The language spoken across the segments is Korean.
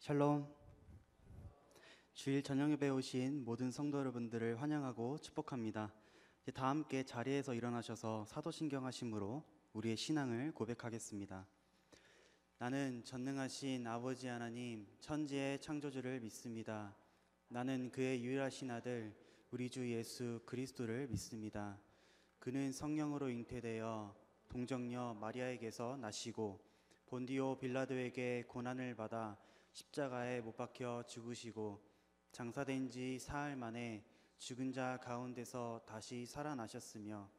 샬롬. 주일 저녁 예배에 오신 모든 성도 여러분들을 환영하고 축복합니다. 이제 다 함께 자리에서 일어나셔서 사도신경 하심으로 우리의 신앙을 고백하겠습니다. 나는 전능하신 아버지 하나님 천지의 창조주를 믿습니다. 나는 그의 유일하신 아들 우리 주 예수 그리스도를 믿습니다. 그는 성령으로 잉태되어 동정녀 마리아에게서 나시고 본디오 빌라도에게 고난을 받아 십자가에 못 박혀 죽으시고 장사된 지 사흘 만에 죽은 자 가운데서 다시 살아나셨으며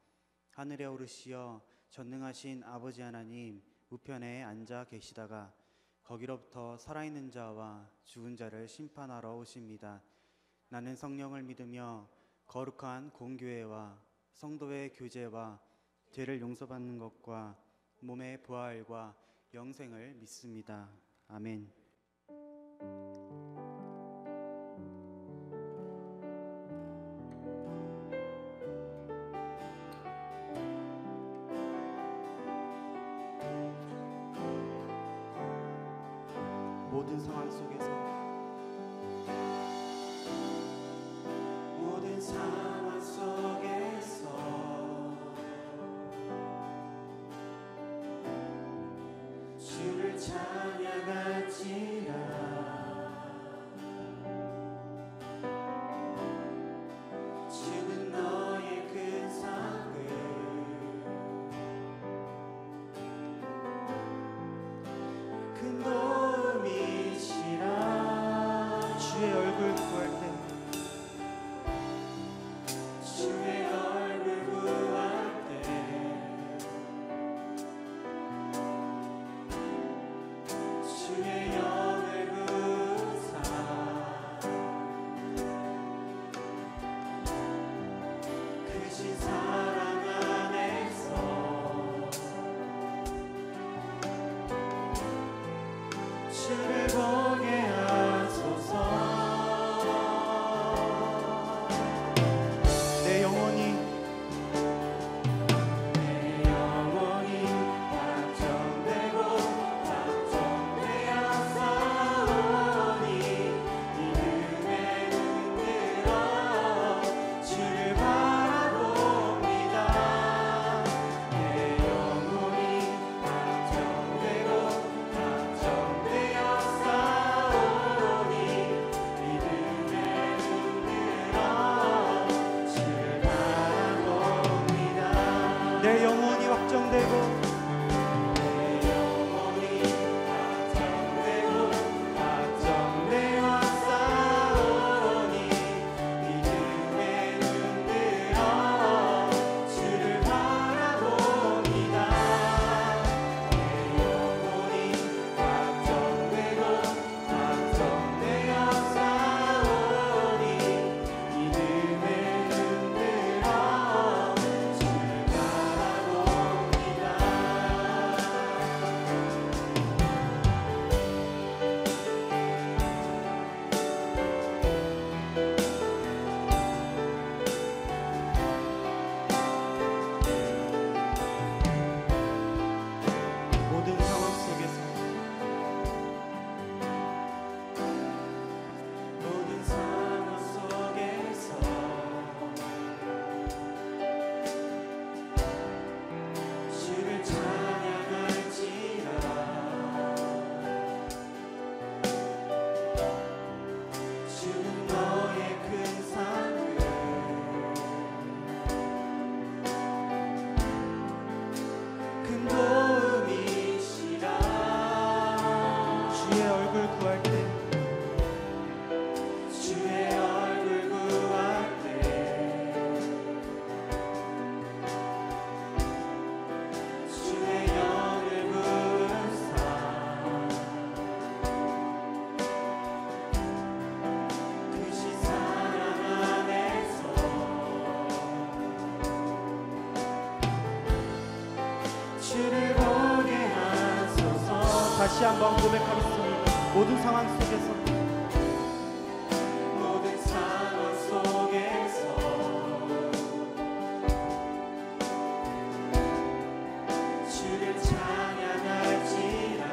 하늘에 오르시어 전능하신 아버지 하나님 우편에 앉아 계시다가 거기로부터 살아있는 자와 죽은 자를 심판하러 오십니다. 나는 성령을 믿으며 거룩한 공교회와 성도의 교제와 죄를 용서받는 것과 몸의 부활과 영생을 믿습니다. 아멘. 모든 상황 속에서 주를 찬양할지라. 주는 너의 큰 사랑을 큰 도움이시라. 주의 얼굴 구할 때 주의 얼굴 구할 때 주의 영을 구사 크신 사랑 안에서 주를 보게 하소서. 내 영혼이 확정되고 확정되어 싸우니 믿음에 흔들어 주를 바라봅니다. 내 영혼이 확정되고 확정되어 싸우니 믿음에 흔들어 주를 바라봅니다. 내 영혼이 확정되고 확정되어 싸우니 믿음에 흔들어 주를 바라봅니다. 내 영혼이 확정되고 확정되어 싸우니 믿음에 흔들어 주를 바라봅니다. 모든 상황 속에서 모든 상황 속에서 주를 찬양할지라. 주는 너의 큰 사랑을 큰 도움이시라. 주의 얼굴 구할 때 주의 얼굴 구할 때 주의 영을 부으사 크신 사랑 안에서 주를 보게 하소서. 다시 한번 고백하겠습니다. 모든 상황 속에서 모든 상황 속에서 주를 찬양할지라.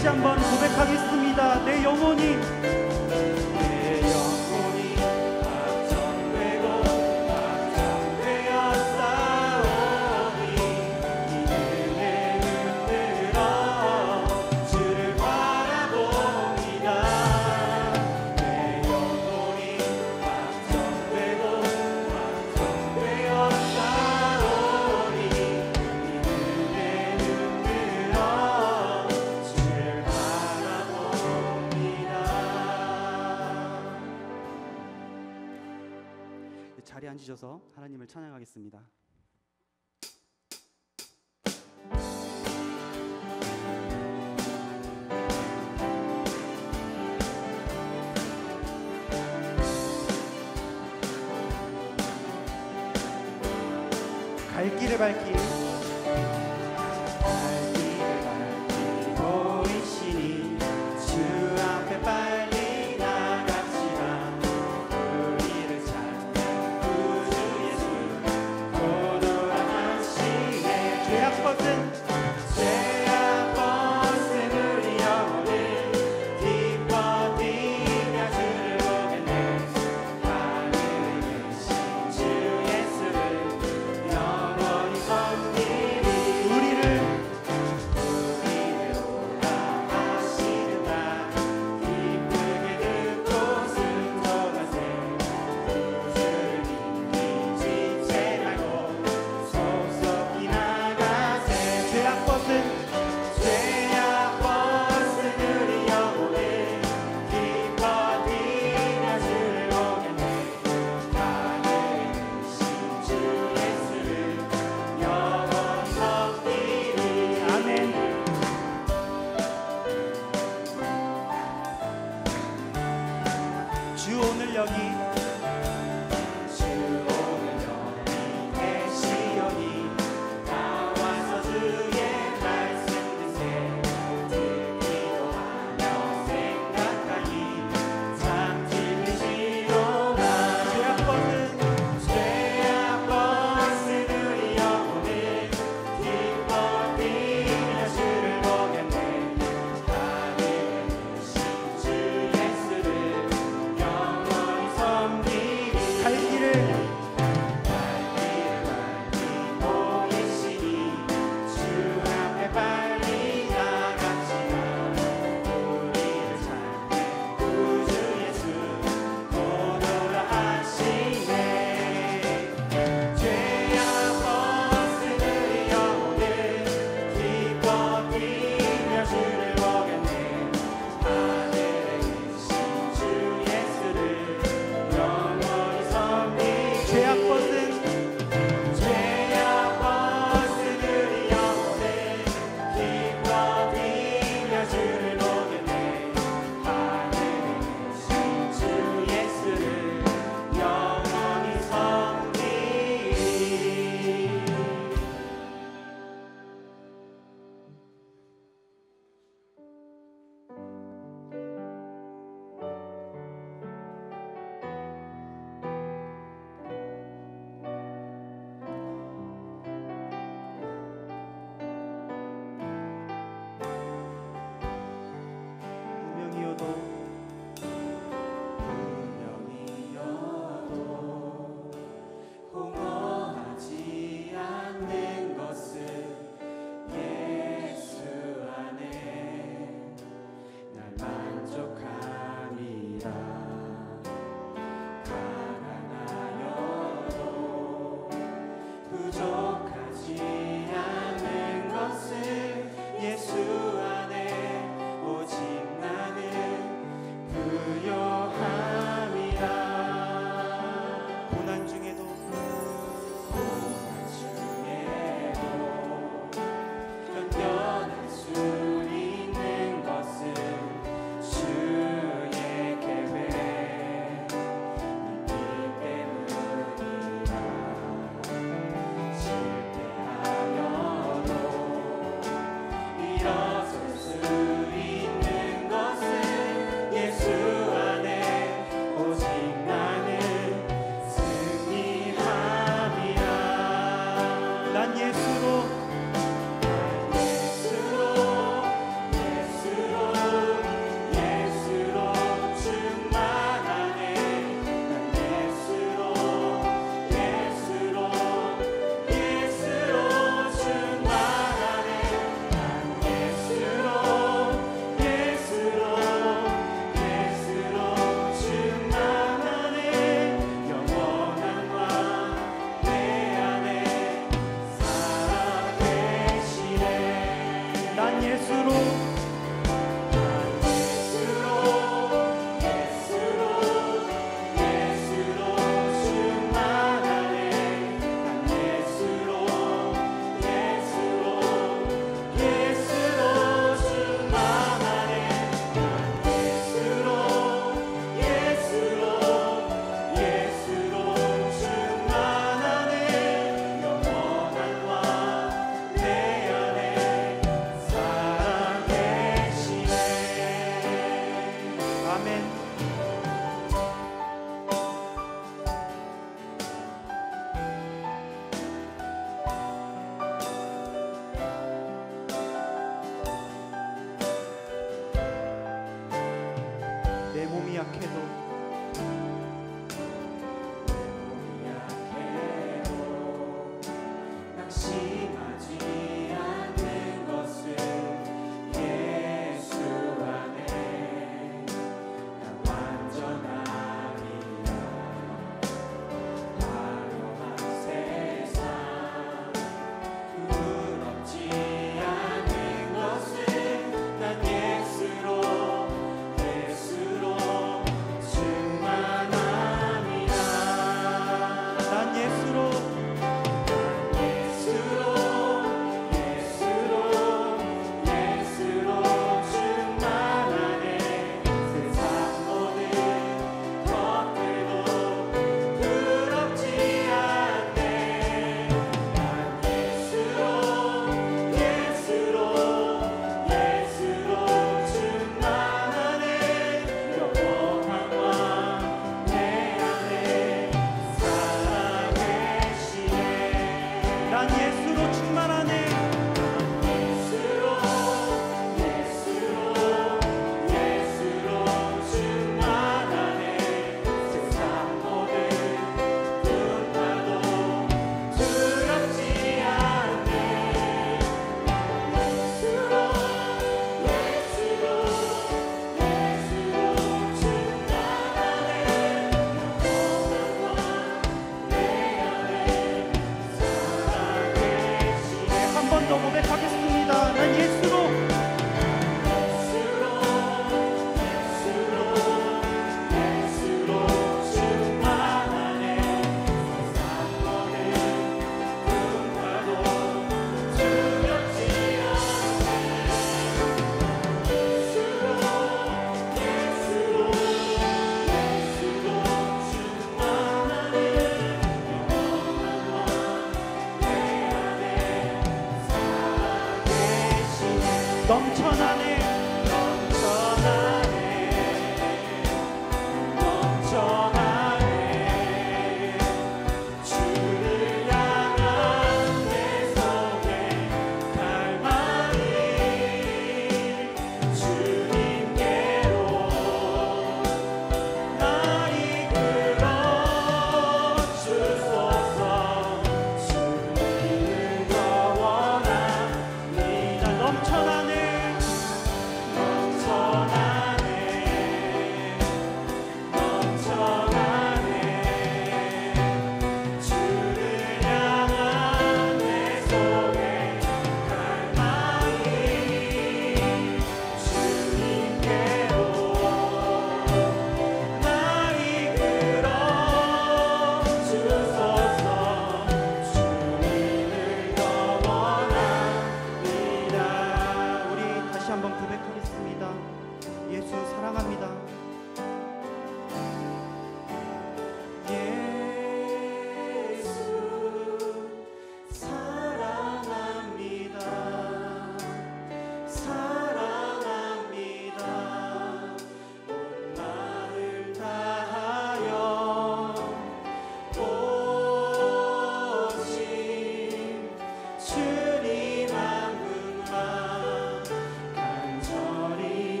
다시 한번 고백하겠습니다. 내 영혼이 자리에 앉으셔서 하나님을 찬양하겠습니다. 갈 길을 밝히 보이시니 주 앞에 빨리 나갑시다. 우리를 찾는 구주 예수 곧 돌아가시네. 죄악 벗은 우리 영혼을 기뻐 뛰며 주를 보겠네. 하늘에 계신 주 예수를 영원히 섬기리. 우리를 올라가시는다. 기쁘게 듣고 순종하세. 구주를 믿기 지체 말고 속속히 나가세. 죄악 벗은 우리 영혼을 기뻐 뛰며 주를 보겠네. 하늘에 계신 주 예수를 영원히 섬기리. 아멘. 주 오늘 여기 계시오니 나와서 주의 말씀 듣세. 듣기도 하며 생각하니 참 진리시로다. 죄악 벗은 우리 영혼을 기뻐 뛰며 주를 보겠네. 하늘에 계신 주 예수를 영원히 섬기리.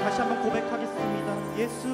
다시 한번 고백하겠습니다. 예수,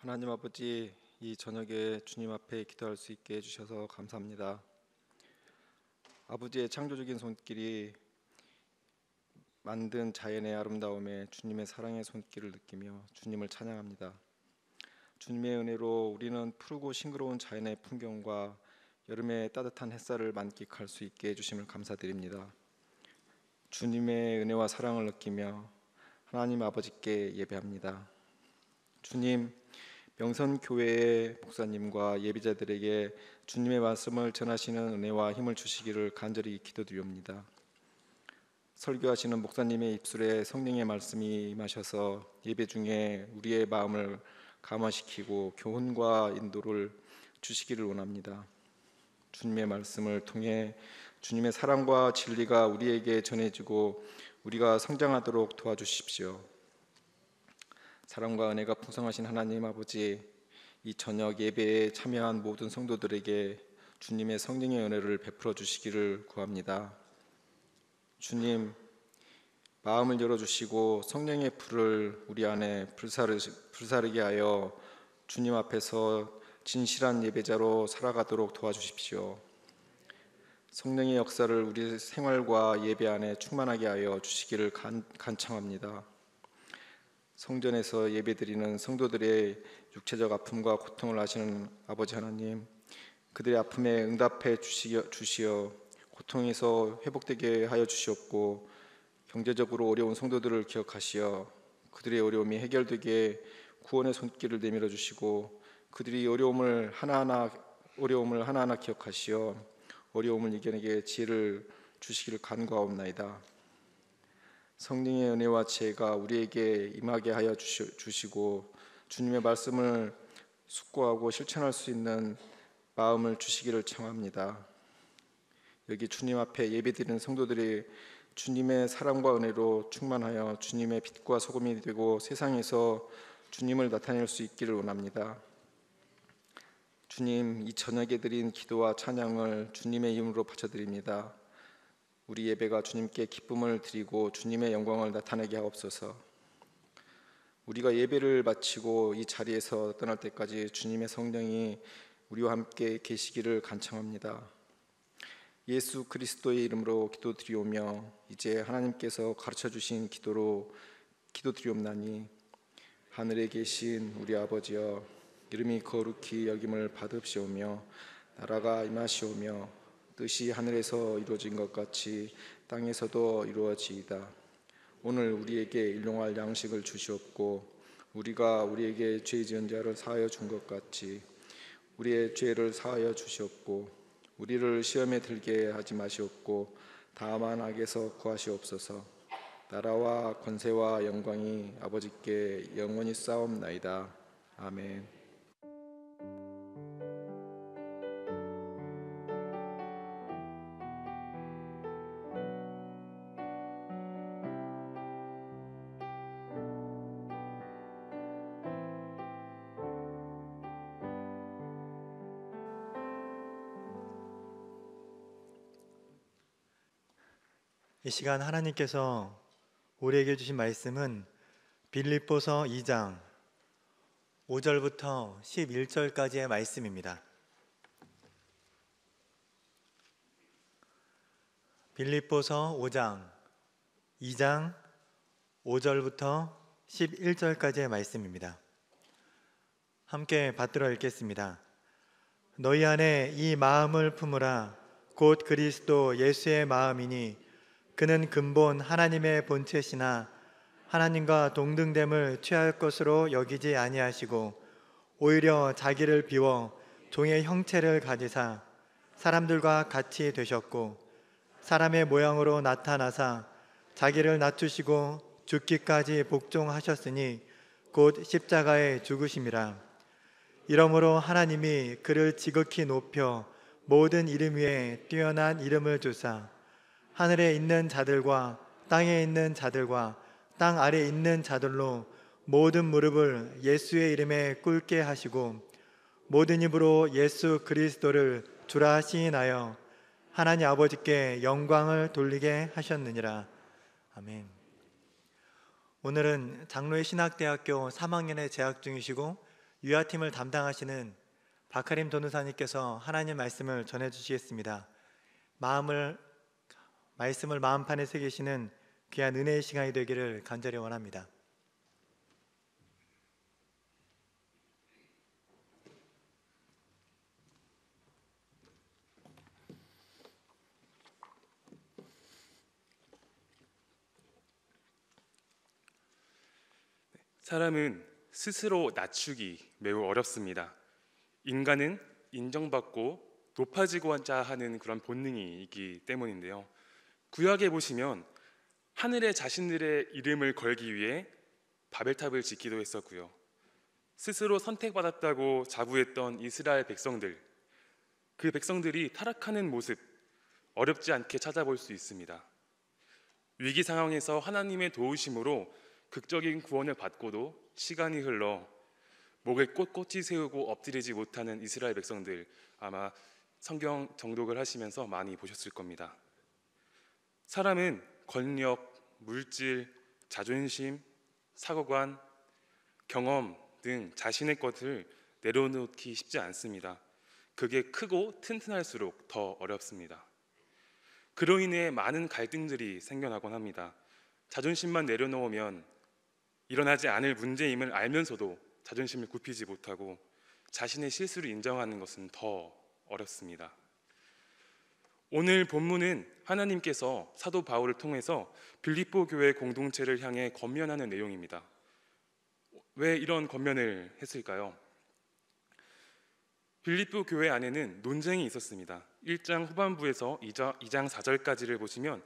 하나님 아버지, 이 저녁에 주님 앞에 기도할 수 있게 해주셔서 감사합니다. 아버지의 창조적인 손길이 만든 자연의 아름다움에 주님의 사랑의 손길을 느끼며 주님을 찬양합니다. 주님의 은혜로 우리는 푸르고 싱그러운 자연의 풍경과 여름의 따뜻한 햇살을 만끽할 수 있게 해주심을 감사드립니다. 주님의 은혜와 사랑을 느끼며 하나님 아버지께 예배합니다. 주님, 명선교회의 목사님과 예비자들에게 주님의 말씀을 전하시는 은혜와 힘을 주시기를 간절히 기도드립니다. 설교하시는 목사님의 입술에 성령의 말씀이 임하셔서 예배 중에 우리의 마음을 감화시키고 교훈과 인도를 주시기를 원합니다. 주님의 말씀을 통해 주님의 사랑과 진리가 우리에게 전해지고 우리가 성장하도록 도와주십시오. 사랑과 은혜가 풍성하신 하나님 아버지, 이 저녁 예배에 참여한 모든 성도들에게 주님의 성령의 은혜를 베풀어 주시기를 구합니다. 주님, 마음을 열어주시고 성령의 불을 우리 안에 불사르게 하여 주님 앞에서 진실한 예배자로 살아가도록 도와주십시오. 성령의 역사를 우리 생활과 예배 안에 충만하게 하여 주시기를 간청합니다. 성전에서 예배드리는 성도들의 육체적 아픔과 고통을 아시는 아버지 하나님, 그들의 아픔에 응답해 주시어 고통에서 회복되게 하여 주시옵고, 경제적으로 어려운 성도들을 기억하시어 그들의 어려움이 해결되게 구원의 손길을 내밀어 주시고, 그들이 어려움을 하나하나 기억하시어 어려움을 이겨내게 지혜를 주시기를 간구하옵나이다. 성령의 은혜와 지혜가 우리에게 임하게 하여 주시고 주님의 말씀을 숙고하고 실천할 수 있는 마음을 주시기를 청합니다. 여기 주님 앞에 예배드리는 성도들이 주님의 사랑과 은혜로 충만하여 주님의 빛과 소금이 되고 세상에서 주님을 나타낼 수 있기를 원합니다. 주님, 이 저녁에 드린 기도와 찬양을 주님의 이름으로 바쳐드립니다. 우리 예배가 주님께 기쁨을 드리고 주님의 영광을 나타내게 하옵소서. 우리가 예배를 마치고 이 자리에서 떠날 때까지 주님의 성령이 우리와 함께 계시기를 간청합니다. 예수 그리스도의 이름으로 기도드리오며 이제 하나님께서 가르쳐 주신 기도로 기도드리옵나니 하늘에 계신 우리 아버지여 이름이 거룩히 여김을 받으시오며 나라가 임하시오며 뜻이 하늘에서 이루어진 것 같이 땅에서도 이루어지이다. 오늘 우리에게 일용할 양식을 주시옵고 우리가 우리에게 죄 지은 자를 사하여 준 것 같이 우리의 죄를 사하여 주시옵고 우리를 시험에 들게 하지 마시옵고 다만 악에서 구하시옵소서. 나라와 권세와 영광이 아버지께 영원히 싸움나이다. 아멘. 이 시간 하나님께서 우리에게 주신 말씀은 빌립보서 2장 5절부터 11절까지의 말씀입니다. 빌립보서 2장 5절부터 11절까지의 말씀입니다. 함께 받들어 읽겠습니다. 너희 안에 이 마음을 품으라. 곧 그리스도 예수의 마음이니 그는 근본 하나님의 본체시나 하나님과 동등됨을 취할 것으로 여기지 아니하시고 오히려 자기를 비워 종의 형체를 가지사 사람들과 같이 되셨고 사람의 모양으로 나타나사 자기를 낮추시고 죽기까지 복종하셨으니 곧 십자가에 죽으심이라. 이러므로 하나님이 그를 지극히 높여 모든 이름 위에 뛰어난 이름을 주사 하늘에 있는 자들과 땅에 있는 자들과 땅 아래 있는 자들로 모든 무릎을 예수의 이름에 꿇게 하시고 모든 입으로 예수 그리스도를 주라 시인하여 하나님 아버지께 영광을 돌리게 하셨느니라. 아멘. 오늘은 장로의 신학대학교 3학년에 재학 중이시고 유아팀을 담당하시는 박하림 전우사님께서 하나님 말씀을 전해주시겠습니다. 말씀을 마음판에 새기시는 귀한 은혜의 시간이 되기를 간절히 원합니다. 사람은 스스로 낮추기 매우 어렵습니다. 인간은 인정받고 높아지고자 하는 그런 본능이 있기 때문인데요. 구약에 보시면 하늘에 자신들의 이름을 걸기 위해 바벨탑을 짓기도 했었고요. 스스로 선택받았다고 자부했던 이스라엘 백성들, 그 백성들이 타락하는 모습 어렵지 않게 찾아볼 수 있습니다. 위기 상황에서 하나님의 도우심으로 극적인 구원을 받고도 시간이 흘러 목에 꼿꼿이 세우고 엎드리지 못하는 이스라엘 백성들, 아마 성경 정독을 하시면서 많이 보셨을 겁니다. 사람은 권력, 물질, 자존심, 사고관, 경험 등 자신의 것을 내려놓기 쉽지 않습니다. 그게 크고 튼튼할수록 더 어렵습니다. 그로 인해 많은 갈등들이 생겨나곤 합니다. 자존심만 내려놓으면 일어나지 않을 문제임을 알면서도 자존심을 굽히지 못하고 자신의 실수를 인정하는 것은 더 어렵습니다. 오늘 본문은 하나님께서 사도 바울을 통해서 빌립보 교회 공동체를 향해 권면하는 내용입니다. 왜 이런 권면을 했을까요? 빌립보 교회 안에는 논쟁이 있었습니다. 1장 후반부에서 2장 4절까지를 보시면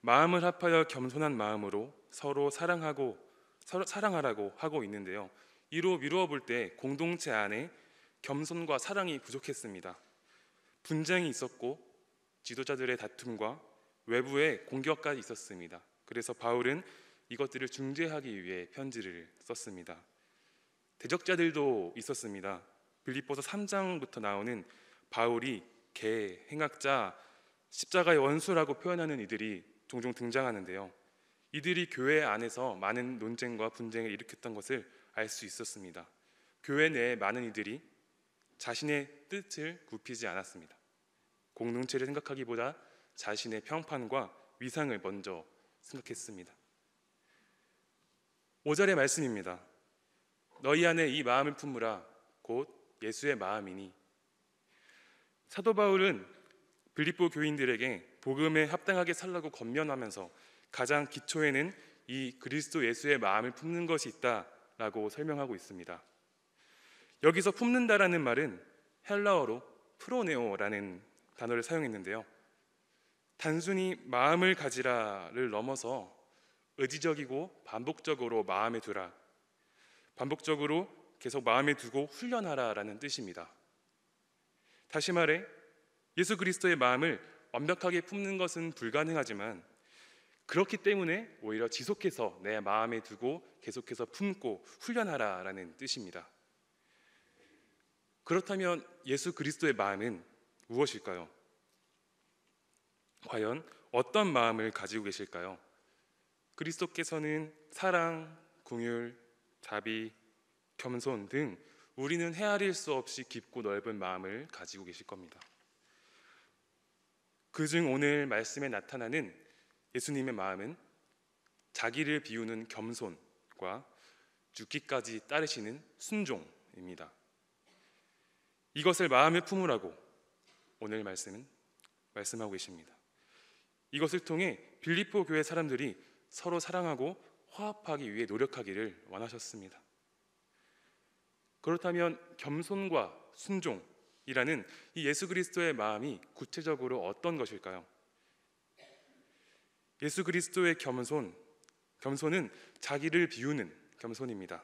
마음을 합하여 겸손한 마음으로 서로 사랑하라고 하고 있는데요. 이로 미루어 볼 때 공동체 안에 겸손과 사랑이 부족했습니다. 분쟁이 있었고 지도자들의 다툼과 외부의 공격까지 있었습니다. 그래서 바울은 이것들을 중재하기 위해 편지를 썼습니다. 대적자들도 있었습니다. 빌립보서 3장부터 나오는 바울이 개, 행악자, 십자가의 원수라고 표현하는 이들이 종종 등장하는데요. 이들이 교회 안에서 많은 논쟁과 분쟁을 일으켰던 것을 알 수 있었습니다. 교회 내에 많은 이들이 자신의 뜻을 굽히지 않았습니다. 공동체를 생각하기보다 자신의 평판과 위상을 먼저 생각했습니다. 5절의 말씀입니다. 너희 안에 이 마음을 품으라 곧 예수의 마음이니. 사도 바울은 빌립보 교인들에게 복음에 합당하게 살라고 권면하면서 가장 기초에는 이 그리스도 예수의 마음을 품는 것이 있다라고 설명하고 있습니다. 여기서 품는다라는 말은 헬라어로 프로네오라는 단어를 사용했는데요. 단순히 마음을 가지라를 넘어서 의지적이고 반복적으로 마음에 두라, 반복적으로 계속 마음에 두고 훈련하라라는 뜻입니다. 다시 말해 예수 그리스도의 마음을 완벽하게 품는 것은 불가능하지만 그렇기 때문에 오히려 지속해서 내 마음에 두고 계속해서 품고 훈련하라라는 뜻입니다. 그렇다면 예수 그리스도의 마음은 무엇일까요? 과연 어떤 마음을 가지고 계실까요? 그리스도께서는 사랑, 긍휼, 자비, 겸손 등 우리는 헤아릴 수 없이 깊고 넓은 마음을 가지고 계실 겁니다. 그중 오늘 말씀에 나타나는 예수님의 마음은 자기를 비우는 겸손과 죽기까지 따르시는 순종입니다. 이것을 마음에 품으라고 오늘 말씀하고 계십니다. 이것을 통해 빌립보 교회 사람들이 서로 사랑하고 화합하기 위해 노력하기를 원하셨습니다. 그렇다면 겸손과 순종이라는 이 예수 그리스도의 마음이 구체적으로 어떤 것일까요? 예수 그리스도의 겸손은 자기를 비우는 겸손입니다.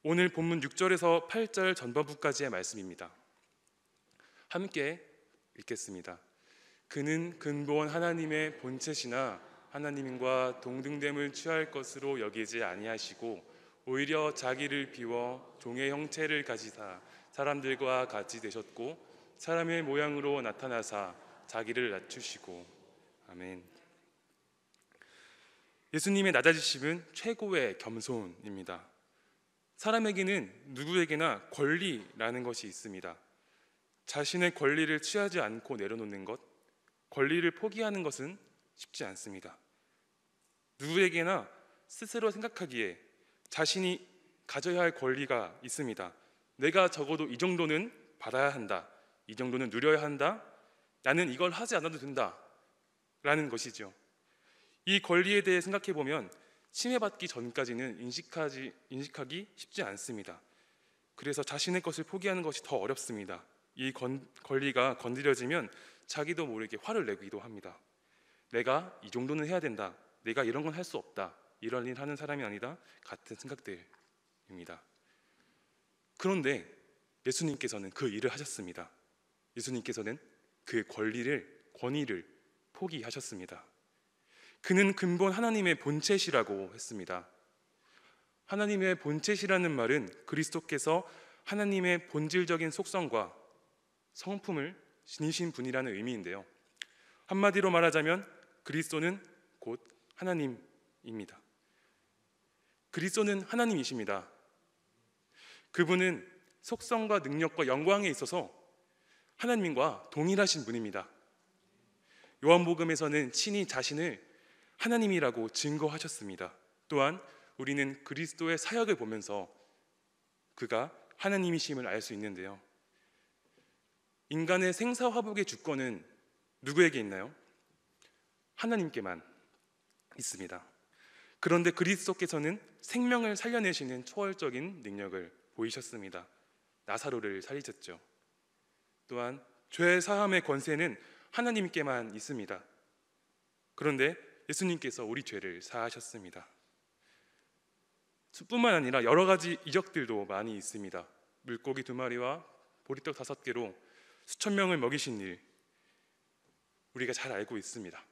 오늘 본문 6절에서 8절 전반부까지의 말씀입니다. 함께 읽겠습니다. 그는 근본 하나님의 본체시나 하나님과 동등됨을 취할 것으로 여기지 아니하시고 오히려 자기를 비워 종의 형체를 가지사 사람들과 같이 되셨고 사람의 모양으로 나타나사 자기를 낮추시고. 아멘. 예수님의 낮아지심은 최고의 겸손입니다. 사람에게는 누구에게나 권리라는 것이 있습니다. 자신의 권리를 취하지 않고 내려놓는 것, 권리를 포기하는 것은 쉽지 않습니다. 누구에게나 스스로 생각하기에 자신이 가져야 할 권리가 있습니다. 내가 적어도 이 정도는 받아야 한다, 이 정도는 누려야 한다, 나는 이걸 하지 않아도 된다 라는 것이죠. 이 권리에 대해 생각해 보면 침해받기 전까지는 인식하기 쉽지 않습니다. 그래서 자신의 것을 포기하는 것이 더 어렵습니다. 이 권리가 건드려지면 자기도 모르게 화를 내기도 합니다. 내가 이 정도는 해야 된다, 내가 이런 건 할 수 없다, 이런 일 하는 사람이 아니다 같은 생각들입니다. 그런데 예수님께서는 그 일을 하셨습니다. 예수님께서는 그 권위를 포기하셨습니다. 그는 근본 하나님의 본체시라고 했습니다. 하나님의 본체시라는 말은 그리스도께서 하나님의 본질적인 속성과 성품을 지니신 분이라는 의미인데요. 한마디로 말하자면 그리스도는 곧 하나님입니다. 그리스도는 하나님이십니다. 그분은 속성과 능력과 영광에 있어서 하나님과 동일하신 분입니다. 요한복음에서는 친히 자신을 하나님이라고 증거하셨습니다. 또한 우리는 그리스도의 사역을 보면서 그가 하나님이심을 알 수 있는데요. 인간의 생사화복의 주권은 누구에게 있나요? 하나님께만 있습니다. 그런데 그리스도께서는 생명을 살려내시는 초월적인 능력을 보이셨습니다. 나사로를 살리셨죠. 또한 죄 사함의 권세는 하나님께만 있습니다. 그런데 예수님께서 우리 죄를 사하셨습니다. 뿐만 아니라 여러 가지 이적들도 많이 있습니다. 물고기 2마리와 보리떡 5개로 수천 명을 먹이신 일, 우리가 잘 알고 있습니다.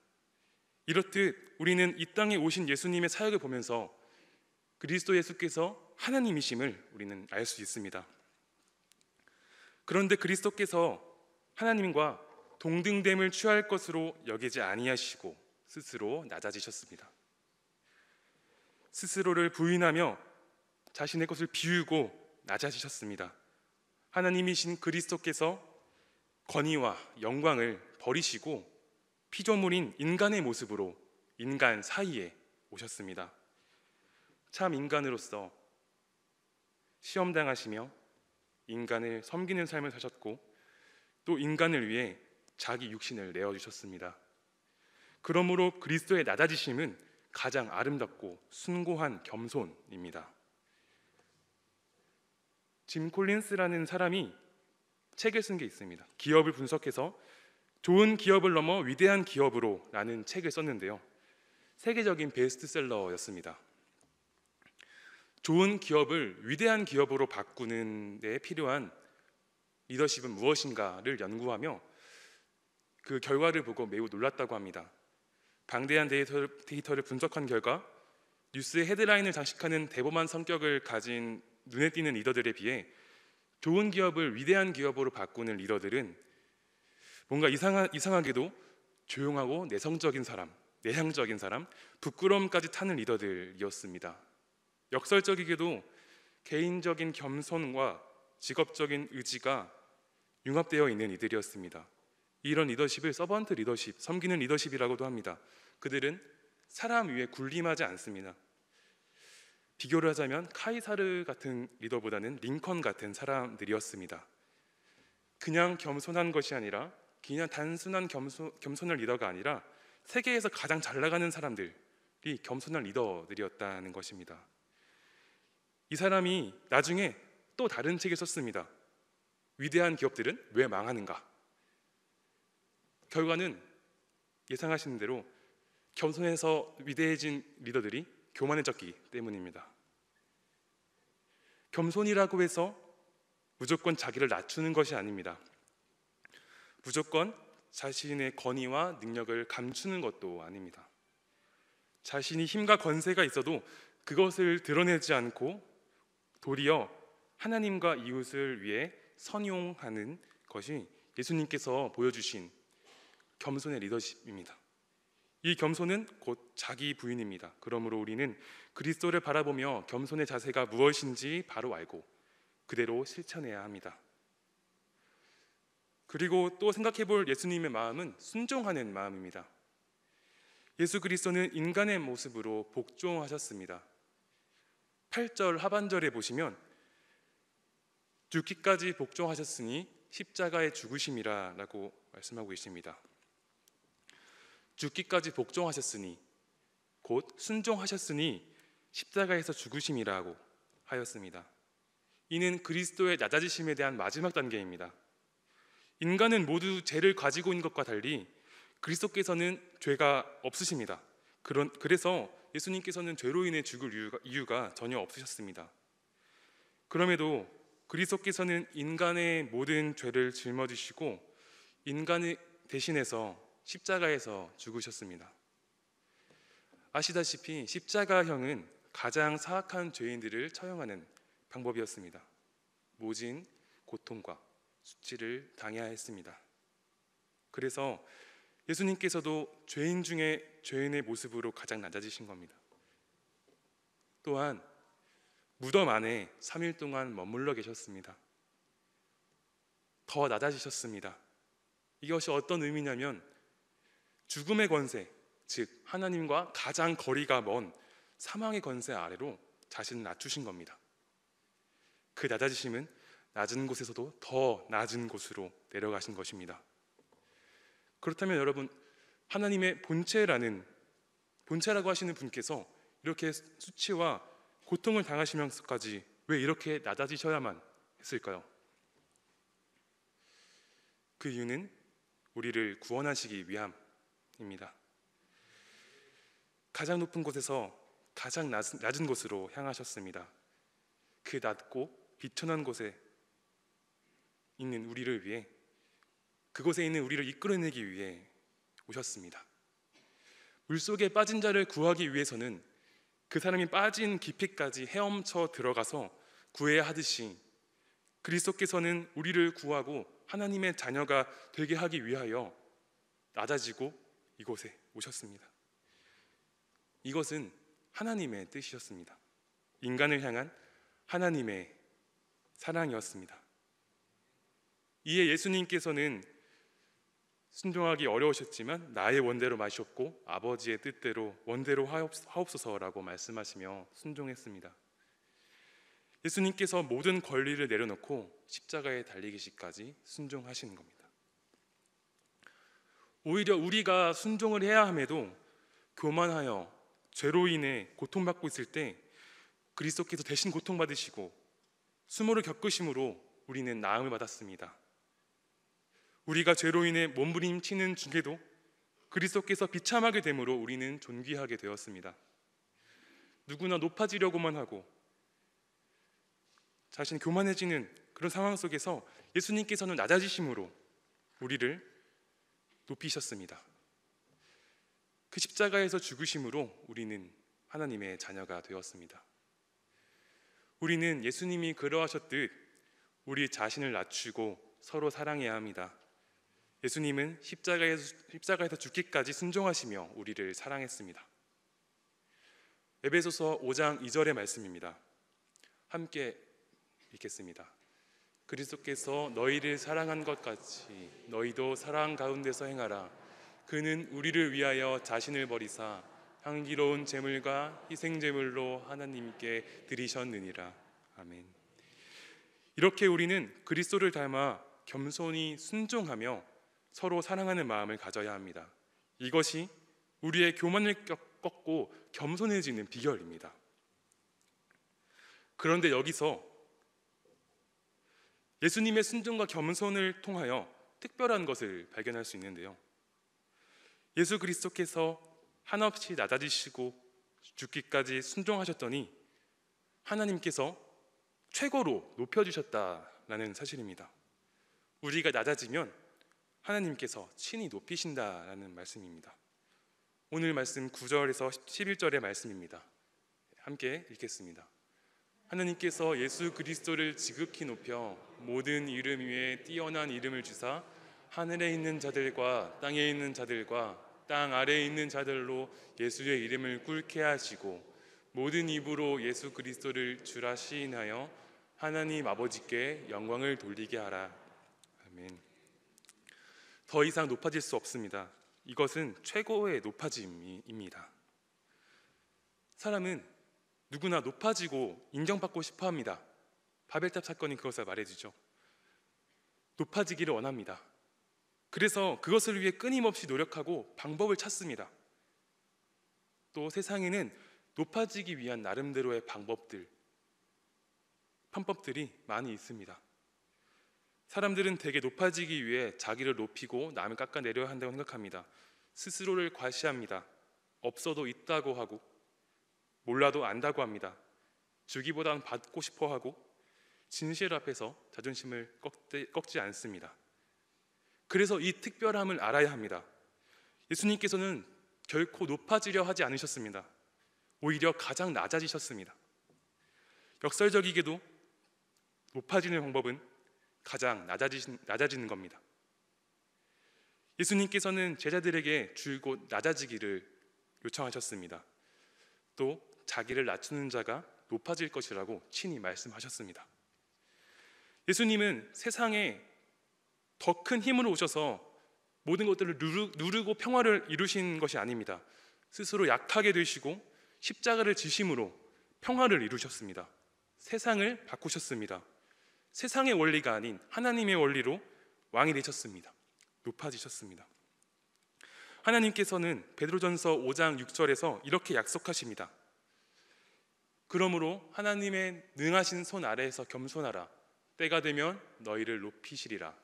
이렇듯 우리는 이 땅에 오신 예수님의 사역을 보면서 그리스도 예수께서 하나님이심을 우리는 알 수 있습니다. 그런데 그리스도께서 하나님과 동등됨을 취할 것으로 여기지 아니하시고 스스로 낮아지셨습니다. 스스로를 부인하며 자신의 것을 비우고 낮아지셨습니다. 하나님이신 그리스도께서 권위와 영광을 버리시고 피조물인 인간의 모습으로 인간 사이에 오셨습니다. 참 인간으로서 시험당하시며 인간을 섬기는 삶을 사셨고 또 인간을 위해 자기 육신을 내어주셨습니다. 그러므로 그리스도의 낮아지심은 가장 아름답고 숭고한 겸손입니다. 짐 콜린스라는 사람이 책을 쓴 게 있습니다. 기업을 분석해서 좋은 기업을 넘어 위대한 기업으로 라는 책을 썼는데요. 세계적인 베스트셀러였습니다. 좋은 기업을 위대한 기업으로 바꾸는 데 필요한 리더십은 무엇인가를 연구하며 그 결과를 보고 매우 놀랐다고 합니다. 방대한 데이터를 분석한 결과 뉴스의 헤드라인을 장식하는 대범한 성격을 가진 눈에 띄는 리더들에 비해 좋은 기업을 위대한 기업으로 바꾸는 리더들은 뭔가 이상하게도 조용하고 내성적인 사람, 내향적인 사람, 부끄러움까지 타는 리더들이었습니다. 역설적이게도 개인적인 겸손과 직업적인 의지가 융합되어 있는 이들이었습니다. 이런 리더십을 서번트 리더십, 섬기는 리더십이라고도 합니다. 그들은 사람 위에 군림하지 않습니다. 비교를 하자면 카이사르 같은 리더보다는 링컨 같은 사람들이었습니다. 그냥 겸손한 것이 아니라 그냥 단순한 겸손한 리더가 아니라 세계에서 가장 잘 나가는 사람들이 겸손한 리더들이었다는 것입니다. 이 사람이 나중에 또 다른 책을 썼습니다. 위대한 기업들은 왜 망하는가? 결과는 예상하시는 대로 겸손해서 위대해진 리더들이 교만해졌기 때문입니다. 겸손이라고 해서 무조건 자기를 낮추는 것이 아닙니다. 무조건 자신의 권위와 능력을 감추는 것도 아닙니다. 자신이 힘과 권세가 있어도 그것을 드러내지 않고 도리어 하나님과 이웃을 위해 선용하는 것이 예수님께서 보여주신 겸손의 리더십입니다. 이 겸손은 곧 자기 부인입니다. 그러므로 우리는 그리스도를 바라보며 겸손의 자세가 무엇인지 바로 알고 그대로 실천해야 합니다. 그리고 또 생각해 볼 예수님의 마음은 순종하는 마음입니다. 예수 그리스도는 인간의 모습으로 복종하셨습니다. 8절 하반절에 보시면 죽기까지 복종하셨으니 십자가의 죽으심이라 라고 말씀하고 계십니다. 죽기까지 복종하셨으니 곧 순종하셨으니 십자가에서 죽으심이라고 하였습니다. 이는 그리스도의 낮아지심에 대한 마지막 단계입니다. 인간은 모두 죄를 가지고 있는 것과 달리 그리스도께서는 죄가 없으십니다. 그래서 예수님께서는 죄로 인해 죽을 이유가 전혀 없으셨습니다. 그럼에도 그리스도께서는 인간의 모든 죄를 짊어지시고 인간을 대신해서 십자가에서 죽으셨습니다. 아시다시피 십자가형은 가장 사악한 죄인들을 처형하는 방법이었습니다. 모진 고통과 수치를 당해야 했습니다. 그래서 예수님께서도 죄인 중에 죄인의 모습으로 가장 낮아지신 겁니다. 또한 무덤 안에 3일 동안 머물러 계셨습니다. 더 낮아지셨습니다. 이것이 어떤 의미냐면 죽음의 권세, 즉 하나님과 가장 거리가 먼 사망의 권세 아래로 자신을 낮추신 겁니다. 그 낮아지심은 낮은 곳에서도 더 낮은 곳으로 내려가신 것입니다. 그렇다면 여러분, 하나님의 본체라고 하시는 분께서 이렇게 수치와 고통을 당하시면서까지 왜 이렇게 낮아지셔야만 했을까요? 그 이유는 우리를 구원하시기 위함입니다. 가장 높은 곳에서 가장 낮은 곳으로 향하셨습니다. 그 낮고 비천한 곳에 있는 우리를 위해, 그곳에 있는 우리를 이끌어내기 위해 오셨습니다. 물속에 빠진 자를 구하기 위해서는 그 사람이 빠진 깊이까지 헤엄쳐 들어가서 구해야 하듯이 그리스도께서는 우리를 구하고 하나님의 자녀가 되게 하기 위하여 낮아지고 이곳에 오셨습니다. 이것은 하나님의 뜻이었습니다. 인간을 향한 하나님의 사랑이었습니다. 이에 예수님께서는 순종하기 어려우셨지만 나의 원대로 마시옵고 아버지의 뜻대로 원대로 하옵소서라고 말씀하시며 순종했습니다. 예수님께서 모든 권리를 내려놓고 십자가에 달리기시까지 순종하신 겁니다. 오히려 우리가 순종을 해야 함에도 교만하여 죄로 인해 고통받고 있을 때 그리스도께서 대신 고통받으시고 수모를 겪으심으로 우리는 나음을 받았습니다. 우리가 죄로 인해 몸부림치는 중에도 그리스도께서 비참하게 됨으로 우리는 존귀하게 되었습니다. 누구나 높아지려고만 하고 자신이 교만해지는 그런 상황 속에서 예수님께서는 낮아지심으로 우리를 높이셨습니다. 그 십자가에서 죽으심으로 우리는 하나님의 자녀가 되었습니다. 우리는 예수님이 그러하셨듯 우리 자신을 낮추고 서로 사랑해야 합니다. 예수님은 십자가에서 죽기까지 순종하시며 우리를 사랑했습니다. 에베소서 5장 2절의 말씀입니다. 함께 읽겠습니다. 그리스도께서 너희를 사랑한 것 같이 너희도 사랑 가운데서 행하라. 그는 우리를 위하여 자신을 버리사 향기로운 제물과 희생제물로 하나님께 드리셨느니라. 아멘. 이렇게 우리는 그리스도를 닮아 겸손히 순종하며 서로 사랑하는 마음을 가져야 합니다. 이것이 우리의 교만을 꺾고 겸손해지는 비결입니다. 그런데 여기서 예수님의 순종과 겸손을 통하여 특별한 것을 발견할 수 있는데요. 예수 그리스도께서 한없이 낮아지시고 죽기까지 순종하셨더니 하나님께서 최고로 높여주셨다라는 사실입니다. 우리가 낮아지면 하나님께서 친히 높이신다라는 말씀입니다. 오늘 말씀 9절에서 11절의 말씀입니다. 함께 읽겠습니다. 하나님께서 예수 그리스도를 지극히 높여 모든 이름 위에 뛰어난 이름을 주사 하늘에 있는 자들과 땅에 있는 자들과 땅 아래에 있는 자들로 예수의 이름을 꿇게 하시고 모든 입으로 예수 그리스도를 주라 시인하여 하나님 아버지께 영광을 돌리게 하라. 아멘. 더 이상 높아질 수 없습니다. 이것은 최고의 높아짐입니다. 사람은 누구나 높아지고 인정받고 싶어 합니다. 바벨탑 사건이 그것을 말해주죠. 높아지기를 원합니다. 그래서 그것을 위해 끊임없이 노력하고 방법을 찾습니다. 또 세상에는 높아지기 위한 나름대로의 편법들이 많이 있습니다. 사람들은 대개 높아지기 위해 자기를 높이고 남을 깎아내려야 한다고 생각합니다. 스스로를 과시합니다. 없어도 있다고 하고 몰라도 안다고 합니다. 주기보다는 받고 싶어 하고 진실 앞에서 자존심을 꺾지 않습니다. 그래서 이 특별함을 알아야 합니다. 예수님께서는 결코 높아지려 하지 않으셨습니다. 오히려 가장 낮아지셨습니다. 역설적이게도 높아지는 방법은 가장 낮아지는 겁니다. 예수님께서는 제자들에게 줄곧 낮아지기를 요청하셨습니다. 또 자기를 낮추는 자가 높아질 것이라고 친히 말씀하셨습니다. 예수님은 세상에 더 큰 힘으로 오셔서 모든 것들을 누르고 평화를 이루신 것이 아닙니다. 스스로 약하게 되시고 십자가를 지심으로 평화를 이루셨습니다. 세상을 바꾸셨습니다. 세상의 원리가 아닌 하나님의 원리로 왕이 되셨습니다. 높아지셨습니다. 하나님께서는 베드로전서 5장 6절에서 이렇게 약속하십니다. 그러므로 하나님의 능하신 손 아래에서 겸손하라. 때가 되면 너희를 높이시리라.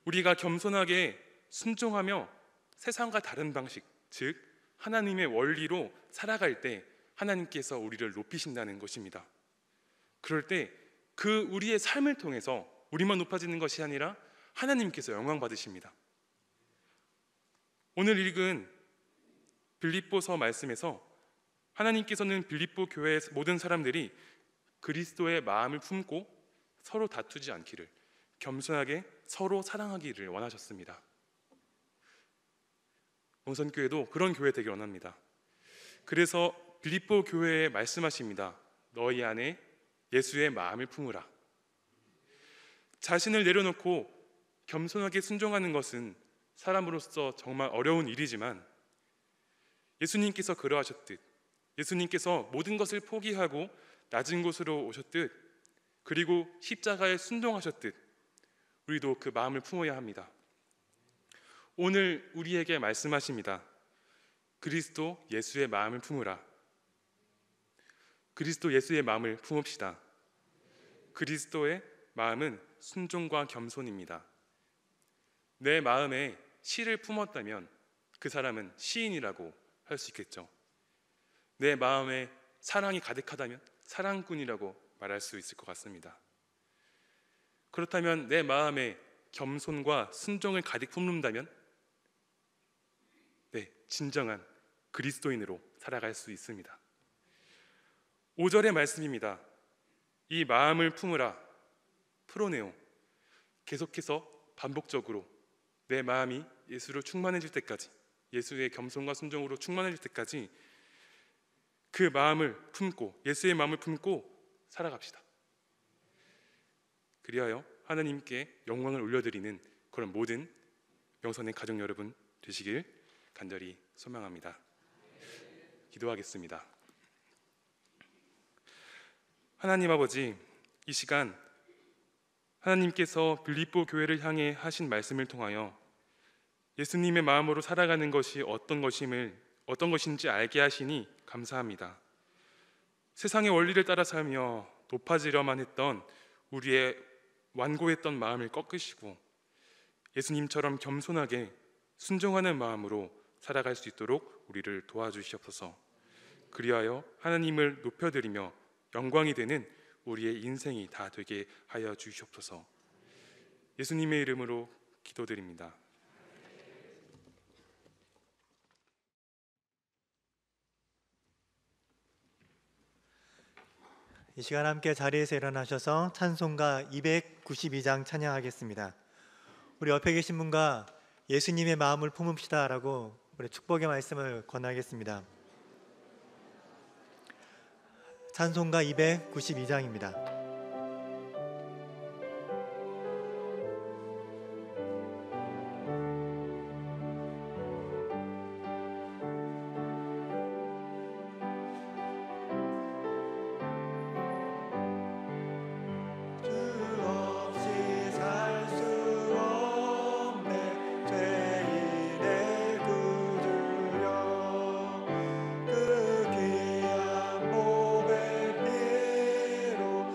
우리가 겸손하게 순종하며 세상과 다른 방식, 즉 하나님의 원리로 살아갈 때 하나님께서 우리를 높이신다는 것입니다. 그럴 때 그 우리의 삶을 통해서 우리만 높아지는 것이 아니라 하나님께서 영광 받으십니다. 오늘 읽은 빌립보서 말씀에서 하나님께서는 빌립보 교회의 모든 사람들이 그리스도의 마음을 품고 서로 다투지 않기를, 겸손하게 서로 사랑하기를 원하셨습니다. 영선교회도 그런 교회 되길 원합니다. 그래서 빌립보 교회에 말씀하십니다. 너희 안에 예수의 마음을 품으라. 자신을 내려놓고 겸손하게 순종하는 것은 사람으로서 정말 어려운 일이지만 예수님께서 그러하셨듯, 예수님께서 모든 것을 포기하고 낮은 곳으로 오셨듯, 그리고 십자가에 순종하셨듯 우리도 그 마음을 품어야 합니다. 오늘 우리에게 말씀하십니다. 그리스도 예수의 마음을 품으라. 그리스도 예수의 마음을 품읍시다. 그리스도의 마음은 순종과 겸손입니다. 내 마음에 시를 품었다면 그 사람은 시인이라고 할 수 있겠죠. 내 마음에 사랑이 가득하다면 사랑꾼이라고 말할 수 있을 것 같습니다. 그렇다면 내 마음에 겸손과 순종을 가득 품는다면 진정한 그리스도인으로 살아갈 수 있습니다. 5절의 말씀입니다. 이 마음을 품으라. 프로네오. 계속해서 반복적으로 내 마음이 예수로 충만해질 때까지, 예수의 겸손과 순종으로 충만해질 때까지 그 마음을 품고, 예수의 마음을 품고 살아갑시다. 그리하여 하나님께 영광을 올려드리는 그런 모든 명선의 가족 여러분 되시길 간절히 소망합니다. 기도하겠습니다. 하나님 아버지, 이 시간 하나님께서 빌립보 교회를 향해 하신 말씀을 통하여 예수님의 마음으로 살아가는 것이 어떤 것인지 알게 하시니 감사합니다. 세상의 원리를 따라 살며 높아지려만 했던 우리의 완고했던 마음을 꺾으시고 예수님처럼 겸손하게 순종하는 마음으로 살아갈 수 있도록 우리를 도와주시옵소서. 그리하여 하나님을 높여드리며 영광이 되는 우리의 인생이 다 되게 하여 주시옵소서. 예수님의 이름으로 기도드립니다. 이 시간 함께 자리에서 일어나셔서 찬송가 292장 찬양하겠습니다. 우리 옆에 계신 분과 예수님의 마음을 품읍시다 라고 우리 축복의 말씀을 권하겠습니다. 찬송가 292장입니다. 그 귀한 몸의 피로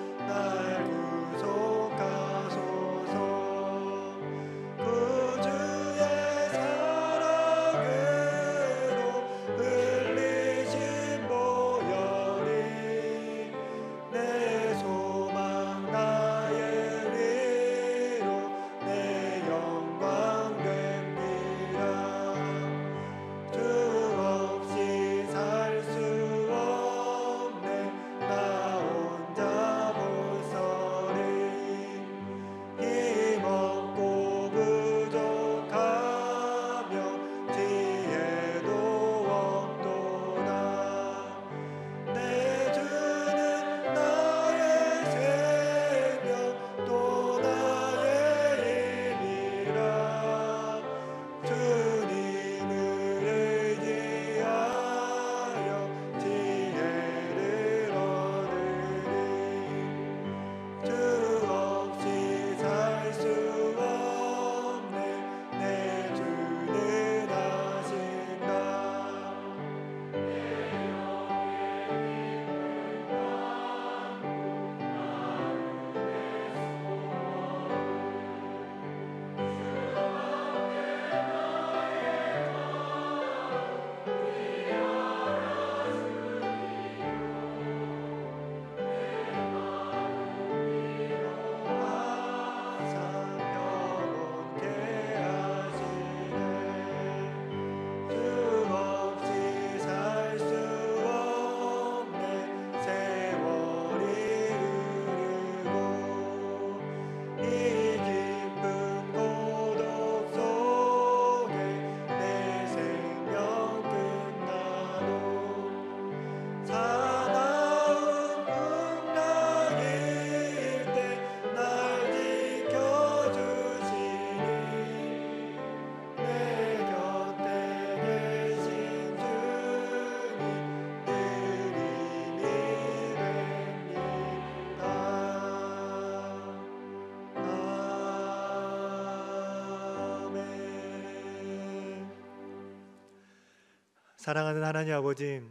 사랑하는 하나님 아버지,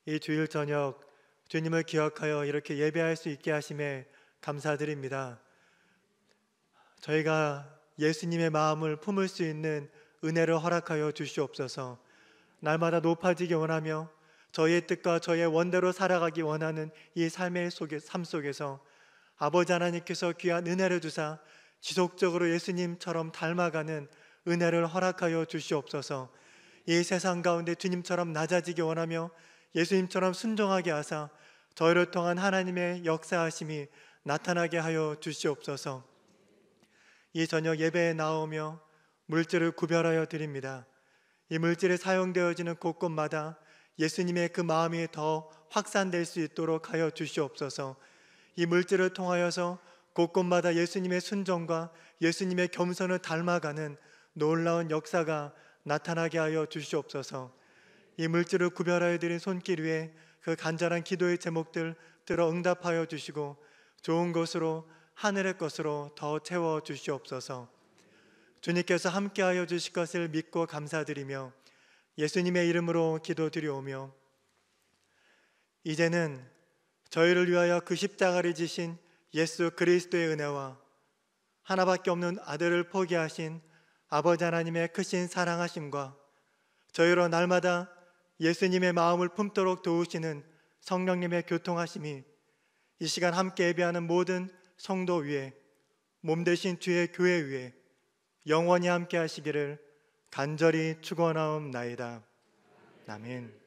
이 주일 저녁 주님을 기억하여 이렇게 예배할 수 있게 하심에 감사드립니다. 저희가 예수님의 마음을 품을 수 있는 은혜를 허락하여 주시옵소서. 날마다 높아지기 원하며 저희의 뜻과 저희의 원대로 살아가기 원하는 이 삶 속에서 아버지 하나님께서 귀한 은혜를 주사 지속적으로 예수님처럼 닮아가는 은혜를 허락하여 주시옵소서. 이 세상 가운데 주님처럼 낮아지기 원하며 예수님처럼 순종하게 하사 저희를 통한 하나님의 역사하심이 나타나게 하여 주시옵소서. 이 저녁 예배에 나오며 물질을 구별하여 드립니다. 이 물질이 사용되어지는 곳곳마다 예수님의 그 마음이 더 확산될 수 있도록 하여 주시옵소서. 이 물질을 통하여서 곳곳마다 예수님의 순종과 예수님의 겸손을 닮아가는 놀라운 역사가 나타나게 하여 주시옵소서. 이 물질을 구별하여 드린 손길 위에 그 간절한 기도의 제목들 들어 응답하여 주시고 좋은 것으로 하늘의 것으로 더 채워 주시옵소서. 주님께서 함께하여 주실 것을 믿고 감사드리며 예수님의 이름으로 기도드리오며 이제는 저희를 위하여 그 십자가를 지신 예수 그리스도의 은혜와 하나밖에 없는 아들을 포기하신 아버지 하나님의 크신 사랑하심과 저희로 날마다 예수님의 마음을 품도록 도우시는 성령님의 교통하심이 이 시간 함께 예배하는 모든 성도 위에 몸 되신 주의 교회 위에 영원히 함께 하시기를 간절히 축원하옵나이다. 아멘.